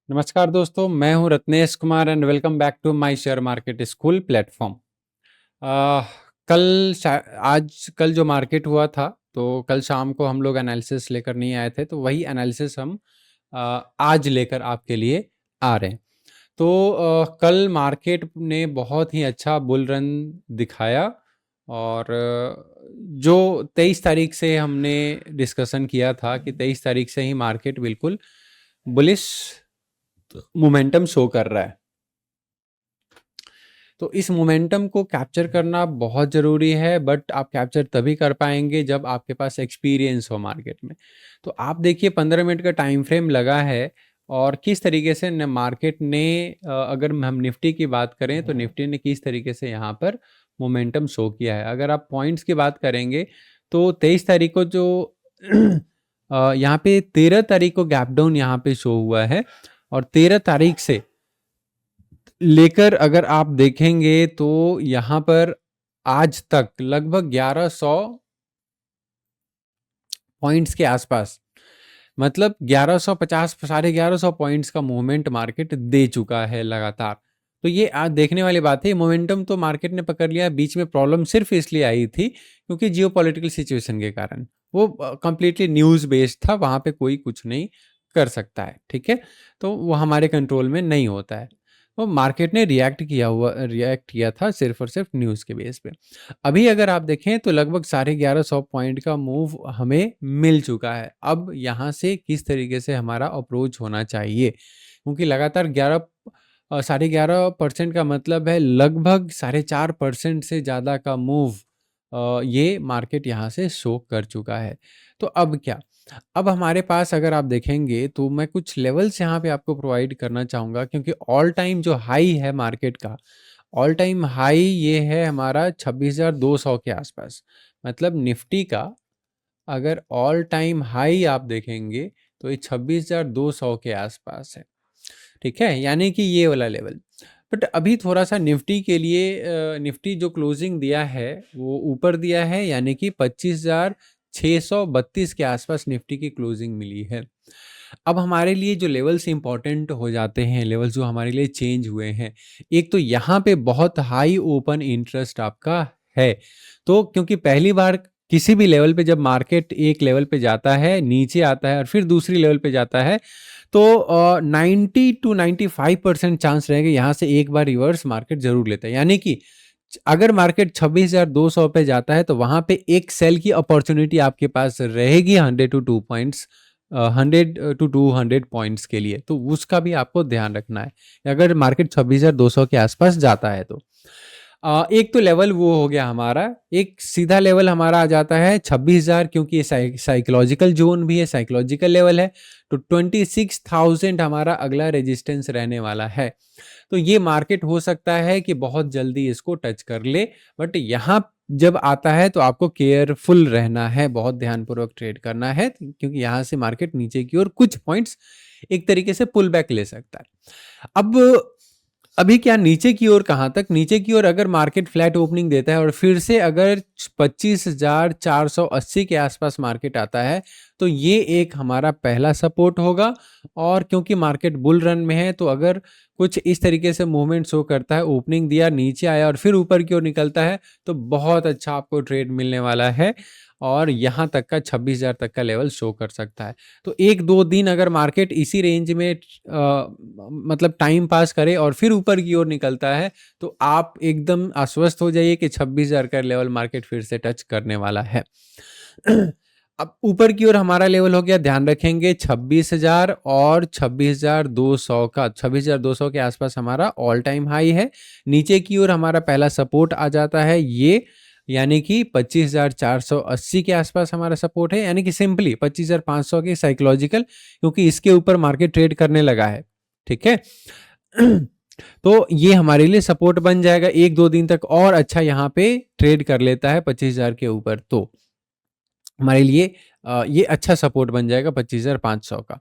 नमस्कार दोस्तों, मैं हूं Ratnesh Kumar and welcome back to my share market school platform. Uh, कल जो मार्केट हुआ था, तो कल शाम को हम लोग एनालिसिस लेकर नहीं आए थे, तो वही एनालिसिस हम आज लेकर आपके लिए आ रहे हैं। तो कल मार्केट ने बहुत ही अच्छा बुल रन दिखाया और जो 23 तारीख से हमने डिस्कशन किया था कि 23 तारीख से ही मार्केट बिल्कुल बुलिश मोमेंटम शो कर रहा है। तो इस मोमेंटम को कैप्चर करना बहुत ज़रूरी है, बट आप कैप्चर तभी कर पाएंगे जब आपके पास एक्सपीरियंस हो मार्केट में। तो आप देखिए 15 मिनट का टाइम फ्रेम लगा है और किस तरीके से मार्केट ने अगर हम निफ्टी की बात करें तो निफ्टी ने किस तरीके से यहाँ पर मोमेंटम शो किया है। अगर आप पॉइंट्स की बात करेंगे तो 23 तारीख को जो यहाँ पे 13 तारीख को गैप डाउन यहाँ पे शो हुआ है और 13 तारीख से लेकर अगर आप देखेंगे तो यहाँ पर आज तक लगभग 1100 पॉइंट्स के आसपास, मतलब 1150 साढ़े 1100 पॉइंट्स का मूवमेंट मार्केट दे चुका है लगातार। तो ये आज देखने वाली बात है। मोमेंटम तो मार्केट ने पकड़ लिया। बीच में प्रॉब्लम सिर्फ इसलिए आई थी क्योंकि जियोपॉलिटिकल सिचुएशन के कारण वो कंप्लीटली न्यूज़ बेस्ड था, वहाँ पे कोई कुछ नहीं कर सकता है। ठीक है, तो वो हमारे कंट्रोल में नहीं होता है। तो मार्केट ने रिएक्ट किया था सिर्फ और सिर्फ न्यूज़ के बेस पे। अभी अगर आप देखें तो लगभग साढ़े 1100 पॉइंट का मूव हमें मिल चुका है। अब यहाँ से किस तरीके से हमारा अप्रोच होना चाहिए, क्योंकि लगातार साढ़े 11% का मतलब है लगभग 4.5% से ज़्यादा का मूव ये मार्केट यहाँ से शो कर चुका है। तो अब क्या, अब हमारे पास अगर आप देखेंगे तो मैं कुछ लेवल्स यहाँ पे आपको प्रोवाइड करना चाहूँगा, क्योंकि ऑल टाइम जो हाई है मार्केट का, ऑल टाइम हाई ये है हमारा 26,200 के आसपास। मतलब निफ्टी का अगर ऑल टाइम हाई आप देखेंगे तो ये 26,200 के आसपास है। ठीक है, यानी कि ये वाला लेवल। बट अभी थोड़ा सा निफ्टी के लिए निफ्टी जो क्लोजिंग दिया है वो ऊपर दिया है, यानी कि 25,632 के आसपास निफ्टी की क्लोजिंग मिली है। अब हमारे लिए जो लेवल्स इंपॉर्टेंट हो जाते हैं, लेवल्स जो हमारे लिए चेंज हुए हैं, एक तो यहाँ पे बहुत हाई ओपन इंटरेस्ट आपका है। तो क्योंकि पहली बार किसी भी लेवल पे जब मार्केट एक लेवल पे जाता है, नीचे आता है और फिर दूसरी लेवल पे जाता है, तो 90 टू 95% चांस रहेगा यहाँ से एक बार रिवर्स मार्केट जरूर लेता है। यानी कि अगर मार्केट 26,200 पे जाता है तो वहां पे एक सेल की अपॉर्चुनिटी आपके पास रहेगी 100 टू 200 पॉइंट्स के लिए। तो उसका भी आपको ध्यान रखना है अगर मार्केट 26,200 के आसपास जाता है तो। एक तो लेवल वो हो गया हमारा। एक सीधा लेवल हमारा आ जाता है 26,000, क्योंकि ये साइकोलॉजिकल जोन भी है, साइकोलॉजिकल लेवल है। तो 26,000 हमारा अगला रेजिस्टेंस रहने वाला है। तो ये मार्केट हो सकता है कि बहुत जल्दी इसको टच कर ले, बट यहाँ जब आता है तो आपको केयरफुल रहना है, बहुत ध्यानपूर्वक ट्रेड करना है, क्योंकि यहाँ से मार्केट नीचे की ओर कुछ पॉइंट्स एक तरीके से पुल बैक ले सकता है। अब अभी क्या नीचे की ओर, कहाँ तक नीचे की ओर, अगर मार्केट फ्लैट ओपनिंग देता है और फिर से अगर 25,480 के आसपास मार्केट आता है तो ये एक हमारा पहला सपोर्ट होगा। और क्योंकि मार्केट बुल रन में है तो अगर कुछ इस तरीके से मूवमेंट शो करता है, ओपनिंग दिया, नीचे आया और फिर ऊपर की ओर निकलता है, तो बहुत अच्छा आपको ट्रेड मिलने वाला है और यहाँ तक का 26,000 तक का लेवल शो कर सकता है। तो एक दो दिन अगर मार्केट इसी रेंज में मतलब टाइम पास करे और फिर ऊपर की ओर निकलता है तो आप एकदम आश्वस्त हो जाइए कि 26,000 का लेवल मार्केट फिर से टच करने वाला है। अब ऊपर की ओर हमारा लेवल हो गया, ध्यान रखेंगे 26,000 और 26,200 का, 26,200 के आसपास हमारा ऑल टाइम हाई है। नीचे की ओर हमारा पहला सपोर्ट आ जाता है ये, यानी कि 25,480 के आसपास हमारा सपोर्ट है, यानी कि सिंपली 25,500 के साइकोलॉजिकल, क्योंकि इसके ऊपर मार्केट ट्रेड करने लगा है। ठीक है, तो ये हमारे लिए सपोर्ट बन जाएगा। एक दो दिन तक और अच्छा यहाँ पे ट्रेड कर लेता है 25,000 के ऊपर तो हमारे लिए ये अच्छा सपोर्ट बन जाएगा 25,500 का।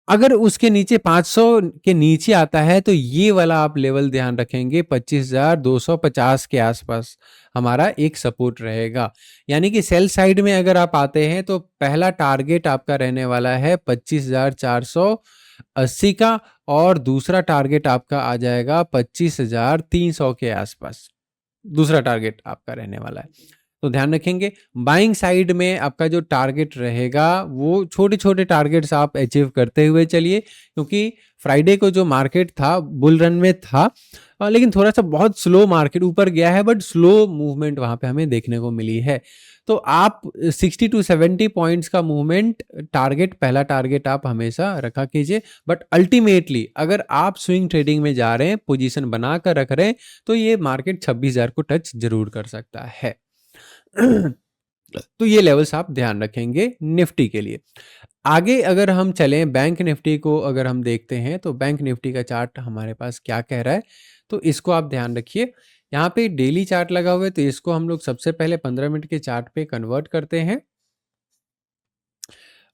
अगर उसके नीचे 500 के नीचे आता है तो ये वाला आप लेवल ध्यान रखेंगे, 25,250 के आसपास हमारा एक सपोर्ट रहेगा। यानी कि सेल साइड में अगर आप आते हैं तो पहला टारगेट आपका रहने वाला है 80 का, और दूसरा टारगेट आपका आ जाएगा 25,300 के आसपास। दूसरा टारगेट आपका रहने वाला है। तो ध्यान रखेंगे, बाइंग साइड में आपका जो टारगेट रहेगा वो छोटे-छोटे टारगेट्स आप अचीव करते हुए चलिए, क्योंकि फ्राइडे को जो मार्केट था बुल रन में था, लेकिन थोड़ा-सा बहुत स्लो मार्केट ऊपर गया है, बट स्लो मूवमेंट वहाँ पे हमें देखने को मिली है। तो आप 60 टू 70 पॉइंट्स का मूवमेंट टारगेट, पहला टारगेट आप हमेशा रखा कीजिए। बट अल्टीमेटली अगर आप स्विंग ट्रेडिंग में जा रहे हैं, पोजीशन बनाकर रख रहे हैं, तो ये मार्केट 26,000 को टच ज़रूर कर सकता है। तो ये लेवल्स आप ध्यान रखेंगे निफ्टी के लिए। आगे अगर हम चलें, बैंक निफ्टी को अगर हम देखते हैं, तो बैंक निफ्टी का चार्ट हमारे पास क्या कह रहा है, तो इसको आप ध्यान रखिए। यहाँ पे डेली चार्ट लगा हुआ है, तो इसको हम लोग सबसे पहले 15 मिनट के चार्ट पे कन्वर्ट करते हैं।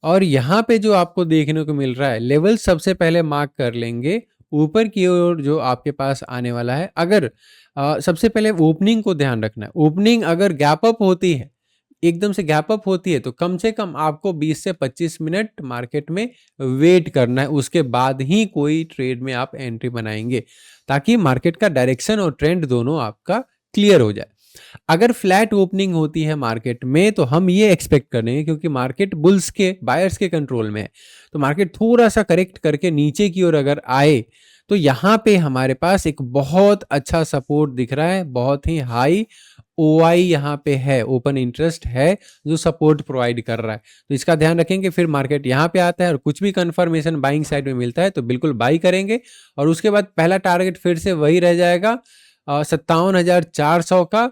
और यहाँ पे जो आपको देखने को मिल रहा है, लेवल सबसे पहले मार्क कर लेंगे। ऊपर की ओर जो आपके पास आने वाला है, अगर सबसे पहले ओपनिंग को ध्यान रखना है। ओपनिंग अगर गैप अप होती है, एकदम से गैप अप होती है, तो कम से कम आपको 20 से 25 मिनट मार्केट में वेट करना है, उसके बाद ही कोई ट्रेड में आप एंट्री बनाएंगे, ताकि मार्केट का डायरेक्शन और ट्रेंड दोनों आपका क्लियर हो जाए। अगर फ्लैट ओपनिंग होती है मार्केट में, तो हम ये एक्सपेक्ट करेंगे, क्योंकि मार्केट बुल्स के, बायर्स के कंट्रोल में है, तो मार्केट थोड़ा सा करेक्ट करके नीचे की ओर अगर आए, तो यहाँ पे हमारे पास एक बहुत अच्छा सपोर्ट दिख रहा है, बहुत ही हाई ओआई यहाँ पे है, ओपन इंटरेस्ट है, जो सपोर्ट प्रोवाइड कर रहा है। तो इसका ध्यान रखेंगे। फिर मार्केट यहाँ पे आता है और कुछ भी कंफर्मेशन बाइंग साइड में मिलता है, तो बिल्कुल बाई करेंगे। और उसके बाद पहला टारगेट फिर से वही रह जाएगा, 57,400 का।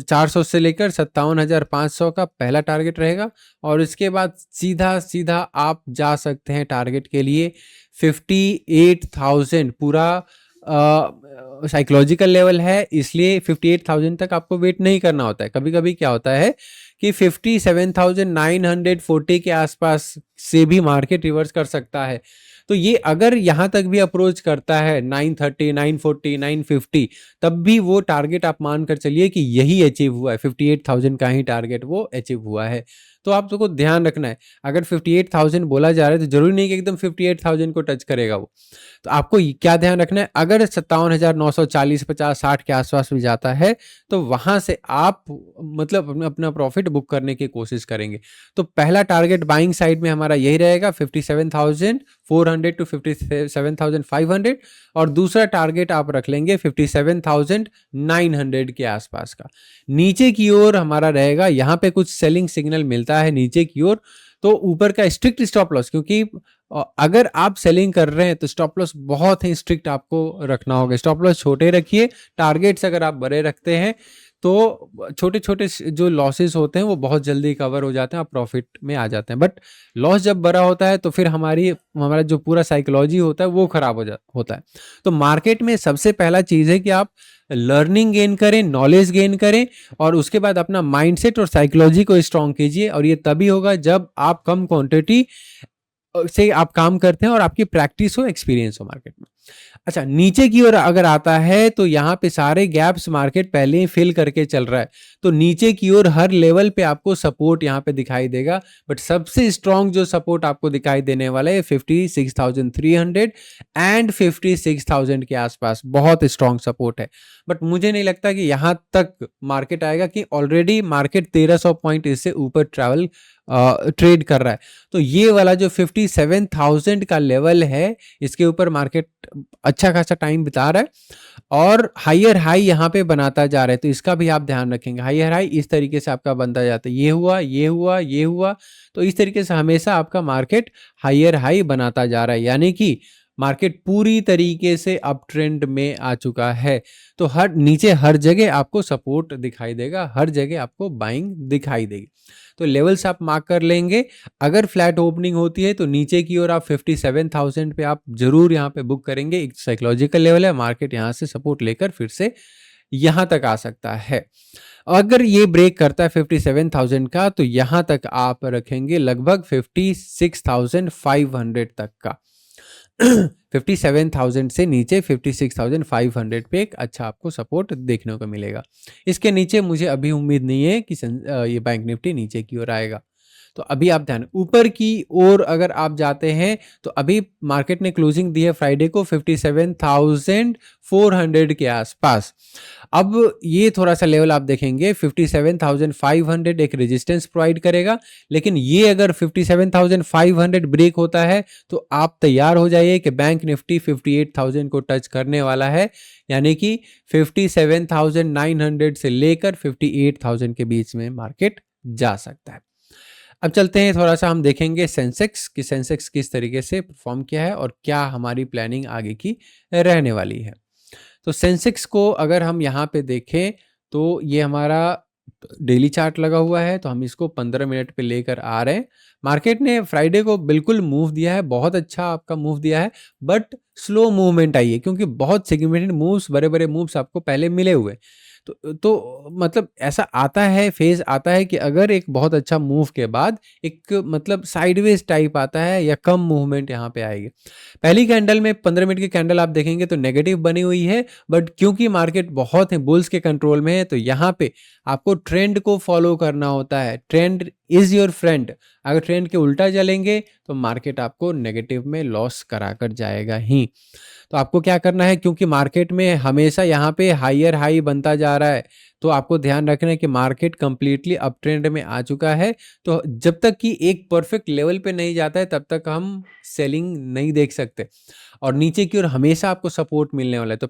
400 से लेकर 57,500 का पहला टारगेट रहेगा। और इसके बाद सीधा सीधा आप जा सकते हैं टारगेट के लिए 58,000। पूरा साइकोलॉजिकल लेवल है, इसलिए 58,000 तक आपको वेट नहीं करना होता है। कभी कभी क्या होता है कि 57,940 के आसपास से भी मार्केट रिवर्स कर सकता है। तो ये अगर यहाँ तक भी अप्रोच करता है 930, 940, 950, तब भी वो टारगेट आप मानकर चलिए कि यही अचीव हुआ है, 58,000 का ही टारगेट वो अचीव हुआ है। तो आप सबको ध्यान रखना है, अगर 58,000 बोला जा रहा है, तो जरूरी नहीं कि एकदम 58,000 को टच करेगा वो। तो आपको क्या ध्यान रखना है, अगर 57,940, 50, 60 के आसपास भी जाता है, तो वहां से आप मतलब अपना प्रॉफिट बुक करने की कोशिश करेंगे। तो पहला टारगेट बाइंग साइड में हमारा यही रहेगा, 57,400 टू 57,500। और दूसरा टारगेट आप रख लेंगे 57,900 के आसपास का। नीचे की ओर हमारा रहेगा, यहाँ पे कुछ सेलिंग सिग्नल मिलता है नीचे की ओर, तो ऊपर का स्ट्रिक्ट स्टॉप लॉस, क्योंकि अगर आप सेलिंग कर रहे हैं तो स्टॉप लॉस बहुत ही स्ट्रिक्ट आपको रखना होगा। स्टॉप लॉस छोटे रखिए, टारगेट्स अगर आप बड़े रखते हैं तो छोटे छोटे जो लॉसेस होते हैं वो बहुत जल्दी कवर हो जाते हैं, आप प्रॉफिट में आ जाते हैं। बट लॉस जब बड़ा होता है तो फिर हमारा जो पूरा साइकोलॉजी होता है वो खराब होता है। तो मार्केट में सबसे पहला चीज़ है कि आप लर्निंग गेन करें, नॉलेज गेन करें, और उसके बाद अपना माइंडसेट और साइकोलॉजी को स्ट्रॉन्ग कीजिए। और ये तभी होगा जब आप कम क्वांटिटी से आप काम करते हैं और आपकी प्रैक्टिस हो, एक्सपीरियंस हो मार्केट में। अच्छा, नीचे की ओर अगर आता है तो यहाँ पे सारे गैप्स मार्केट पहले ही फिल करके चल रहा है, तो नीचे की ओर हर लेवल पे आपको सपोर्ट यहाँ पे दिखाई देगा। बट सबसे स्ट्रॉन्ग जो सपोर्ट आपको दिखाई देने वाला है 56,300 एंड 56,000 के आसपास, बहुत स्ट्रॉन्ग सपोर्ट है। बट मुझे नहीं लगता कि यहाँ तक मार्केट आएगा, कि ऑलरेडी मार्केट 1300 पॉइंट इससे ऊपर ट्रेड कर रहा है। तो ये वाला जो 57,000 का लेवल है, इसके ऊपर मार्केट अच्छा खासा टाइम बिता रहा है और हायर हाई यहाँ पे बनाता जा रहा है। तो इसका भी आप ध्यान रखेंगे, हायर हाई इस तरीके से आपका बनता जाता है, ये हुआ, ये हुआ, ये हुआ। तो इस तरीके से हमेशा आपका मार्केट हायर हाई बनाता जा रहा है, यानी कि मार्केट पूरी तरीके से अप ट्रेंड में आ चुका है। तो नीचे हर जगह आपको सपोर्ट दिखाई देगा, हर जगह आपको बाइंग दिखाई देगी। तो लेवल्स आप मार्क कर लेंगे। अगर फ्लैट ओपनिंग होती है तो नीचे की ओर आप 57,000 पे आप जरूर यहाँ पे बुक करेंगे। एक साइकोलॉजिकल लेवल है, मार्केट यहाँ से सपोर्ट लेकर फिर से यहाँ तक आ सकता है। अगर ये ब्रेक करता है 57,000 का, तो यहाँ तक आप रखेंगे लगभग 56,500 तक का। 57,000 से नीचे 56,500 पे एक अच्छा आपको सपोर्ट देखने को मिलेगा। इसके नीचे मुझे अभी उम्मीद नहीं है कि ये बैंक निफ्टी नीचे की ओर आएगा। तो अभी आप ध्यान ऊपर की ओर अगर आप जाते हैं तो अभी मार्केट ने क्लोजिंग दी है फ्राइडे को 57,400 के आसपास। अब ये थोड़ा-सा लेवल आप देखेंगे 57,500 एक रेजिस्टेंस प्रोवाइड करेगा, लेकिन ये अगर 57,500 ब्रेक होता है तो आप तैयार हो जाइए कि बैंक निफ्टी 58,000 को टच करने वाला है, यानी कि 57,900 से लेकर 58,000 के बीच में मार्केट जा सकता है। अब चलते हैं थोड़ा-सा हम देखेंगे सेंसेक्स कि सेंसेक्स किस तरीके से परफॉर्म किया है और क्या हमारी प्लानिंग आगे की रहने वाली है। तो सेंसेक्स को अगर हम यहाँ पे देखें तो ये हमारा डेली चार्ट लगा हुआ है, तो हम इसको 15 मिनट पे लेकर आ रहे हैं। मार्केट ने फ्राइडे को बिल्कुल मूव दिया है, बहुत अच्छा आपका मूव दिया है, बट स्लो मूवमेंट आई है क्योंकि बहुत सिग्निफिकेंट मूव्स, बड़े-बड़े मूव्स आपको पहले मिले हुए। तो मतलब ऐसा आता है, फेज़ आता है कि अगर एक बहुत अच्छा मूव के बाद एक मतलब साइडवेज टाइप आता है या कम मूवमेंट यहाँ पे आएगी। पहली कैंडल में 15 मिनट की कैंडल आप देखेंगे तो नेगेटिव बनी हुई है, बट क्योंकि मार्केट बहुत है बुल्स के कंट्रोल में है तो यहाँ पे आपको ट्रेंड को फॉलो करना होता है। Trend is your friend. अगर ट्रेंड के उल्टा चलेंगे तो मार्केट आपको नेगेटिव में लॉस कराकर जाएगा ही। तो आपको क्या करना है, क्योंकि मार्केट में हमेशा यहाँ पे हायर हाई बनता जा रहा है, तो आपको ध्यान रखना है कि मार्केट कंप्लीटली अप ट्रेंड में आ चुका है। तो जब तक कि एक परफेक्ट लेवल पे नहीं जाता है तब तक हम सेलिंग नहीं देख सकते, और नीचे की ओर हमेशा आपको सपोर्ट मिलने वाला है। तो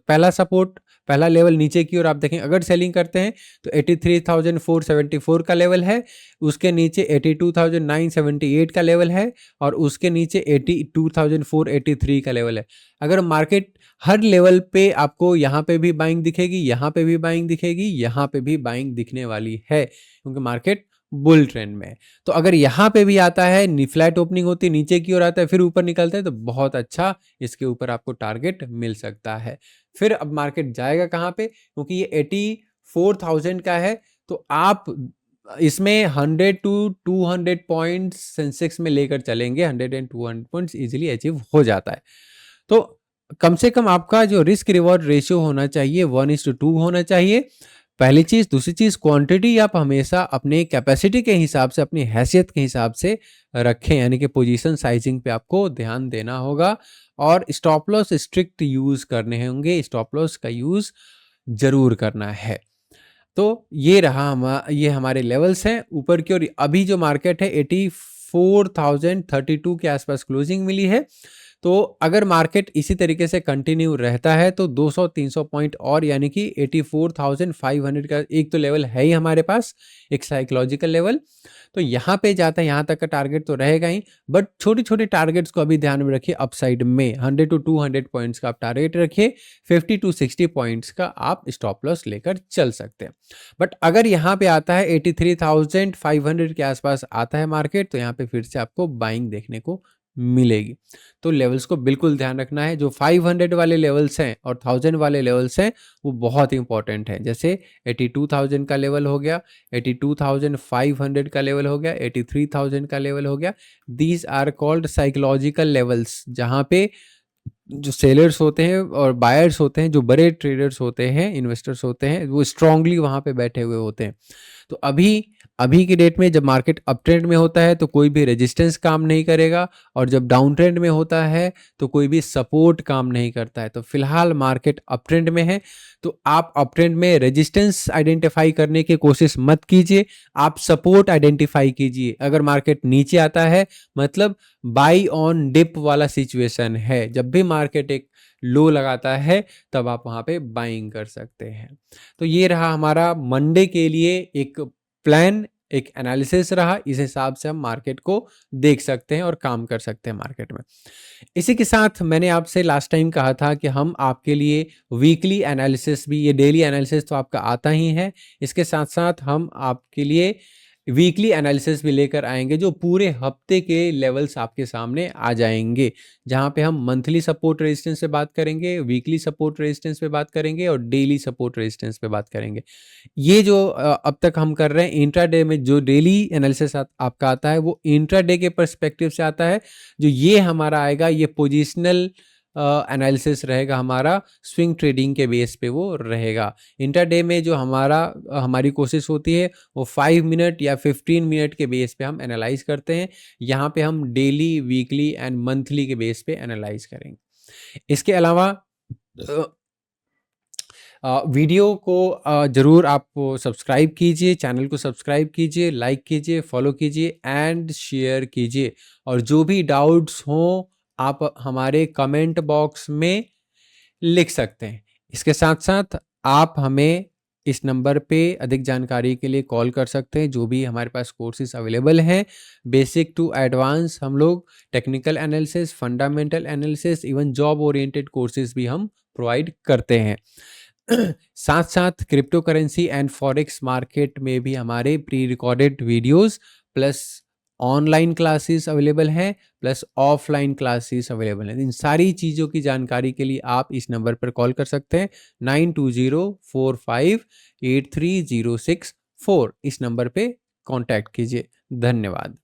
पहला लेवल नीचे की ओर आप देखें, अगर सेलिंग करते हैं तो 83,474 का लेवल है, उसके नीचे 82,978 का लेवल है, और उसके नीचे 82,483 का लेवल है। अगर मार्केट हर लेवल पे आपको यहाँ पे भी बाइंग दिखेगी, यहाँ पे भी बाइंग दिखेगी, यहाँ पे भी बाइंग दिखने वाली है, क्योंकि मार्केट बुल ट्रेंड में है। तो अगर यहाँ पे भी आता है, फ्लैट ओपनिंग होती है, नीचे की ओर आता है, फिर ऊपर निकलता है, तो बहुत अच्छा इसके ऊपर आपको टारगेट मिल सकता है। फिर अब मार्केट जाएगा कहाँ पे, क्योंकि ये 84,000 का है, तो आप इसमें 100 टू 200 पॉइंट्स सेंसेक्स में लेकर चलेंगे, 100 एंड 200 पॉइंट्स इजीली अचीव हो जाता है। तो कम से कम आपका जो रिस्क रिवॉर्ड रेशियो होना चाहिए 1:2 होना चाहिए। पहली चीज़। दूसरी चीज़, क्वांटिटी आप हमेशा अपने कैपेसिटी के हिसाब से, अपनी हैसियत के हिसाब से रखें, यानी कि पोजीशन साइजिंग पे आपको ध्यान देना होगा, और स्टॉप लॉस स्ट्रिक्ट यूज़ करने होंगे, स्टॉप लॉस का यूज़ ज़रूर करना है। तो ये हमारे लेवल्स हैं ऊपर की ओर। अभी जो मार्केट है 84,032 के आसपास क्लोजिंग मिली है। तो अगर मार्केट इसी तरीके से कंटिन्यू रहता है तो 200-300 पॉइंट और, यानी कि 84,500 का एक तो लेवल है ही हमारे पास, एक साइकोलॉजिकल लेवल। तो यहाँ पे जाता है, यहाँ तक का टारगेट तो रहेगा ही, बट छोटे-छोटे टारगेट्स को अभी ध्यान में रखिए। अपसाइड में 100 टू 200 पॉइंट्स का आप टारगेट रखिए, 50 टू 60 पॉइंट्स का आप स्टॉप लॉस लेकर चल सकते हैं। बट अगर यहाँ पे आता है 83,500 के आसपास आता है मार्केट, तो यहाँ पे फिर से आपको बाइंग देखने को मिलेगी। तो लेवल्स को बिल्कुल ध्यान रखना है। जो 500 वाले लेवल्स हैं और 1000 वाले लेवल्स हैं, वो बहुत इंपॉर्टेंट है। जैसे 82,000 का लेवल हो गया, 82,500 का लेवल हो गया, 83,000 का लेवल हो गया। These are called psychological levels, जहाँ पे जो सेलर्स होते हैं और बायर्स होते हैं, जो बड़े ट्रेडर्स होते हैं, इन्वेस्टर्स होते हैं, वो स्ट्रांगली वहाँ पे बैठे हुए होते हैं। तो अभी की डेट में जब मार्केट अप ट्रेंड में होता है तो कोई भी रेजिस्टेंस काम नहीं करेगा, और जब डाउन ट्रेंड में होता है तो कोई भी सपोर्ट काम नहीं करता है। तो फिलहाल मार्केट अप ट्रेंड में है, तो आप अप ट्रेंड में रेजिस्टेंस आइडेंटिफाई करने की कोशिश मत कीजिए, आप सपोर्ट आइडेंटिफाई कीजिए। अगर मार्केट नीचे आता है मतलब बाई ऑन डिप वाला सिचुएशन है। जब भी मार्केट एक लो लगाता है तब आप वहाँ पे बाइंग कर सकते हैं। तो ये रहा हमारा मंडे के लिए एक प्लान, एक एनालिसिस रहा। इस हिसाब से हम मार्केट को देख सकते हैं और काम कर सकते हैं मार्केट में। इसी के साथ मैंने आपसे लास्ट टाइम कहा था कि हम आपके लिए वीकली एनालिसिस भी, ये डेली एनालिसिस तो आपका आता ही है, इसके साथ साथ हम आपके लिए वीकली एनालिसिस भी लेकर आएंगे, जो पूरे हफ्ते के लेवल्स आपके सामने आ जाएंगे, जहां पे हम मंथली सपोर्ट रेजिस्टेंस पे बात करेंगे, वीकली सपोर्ट रेजिस्टेंस पे बात करेंगे, और डेली सपोर्ट रेजिस्टेंस पे बात करेंगे। ये जो अब तक हम कर रहे हैं इंट्राडे में, जो डेली एनालिसिस आपका आता है वो इंट्राडे के पर्सपेक्टिव से आता है। जो ये हमारा आएगा, ये पोजिशनल एनालिसिस रहेगा हमारा, स्विंग ट्रेडिंग के बेस पे वो रहेगा। इंटरडे में जो हमारी कोशिश होती है वो 5 मिनट या 15 मिनट के बेस पे हम एनालाइज करते हैं। यहाँ पे हम डेली, वीकली एंड मंथली के बेस पे एनालाइज करेंगे। इसके अलावा वीडियो को ज़रूर आप सब्सक्राइब कीजिए, चैनल को सब्सक्राइब कीजिए, लाइक कीजिए, फॉलो कीजिए एंड शेयर कीजिए। और जो भी डाउट्स हों आप हमारे कमेंट बॉक्स में लिख सकते हैं। इसके साथ-साथ आप हमें इस नंबर पे अधिक जानकारी के लिए कॉल कर सकते हैं। जो भी हमारे पास कोर्सेज़ अवेलेबल हैं, बेसिक टू एडवांस हम लोग technical analysis, fundamental analysis, even job oriented courses भी हम प्रोवाइड करते हैं। साथ-साथ crypto currency and forex market में भी हमारे pre recorded videos plus online classes available हैं, प्लस ऑफलाइन क्लासेस अवेलेबल हैं। इन सारी चीज़ों की जानकारी के लिए आप इस नंबर पर कॉल कर सकते हैं 9204583064। इस नंबर पे कॉन्टैक्ट कीजिए। धन्यवाद।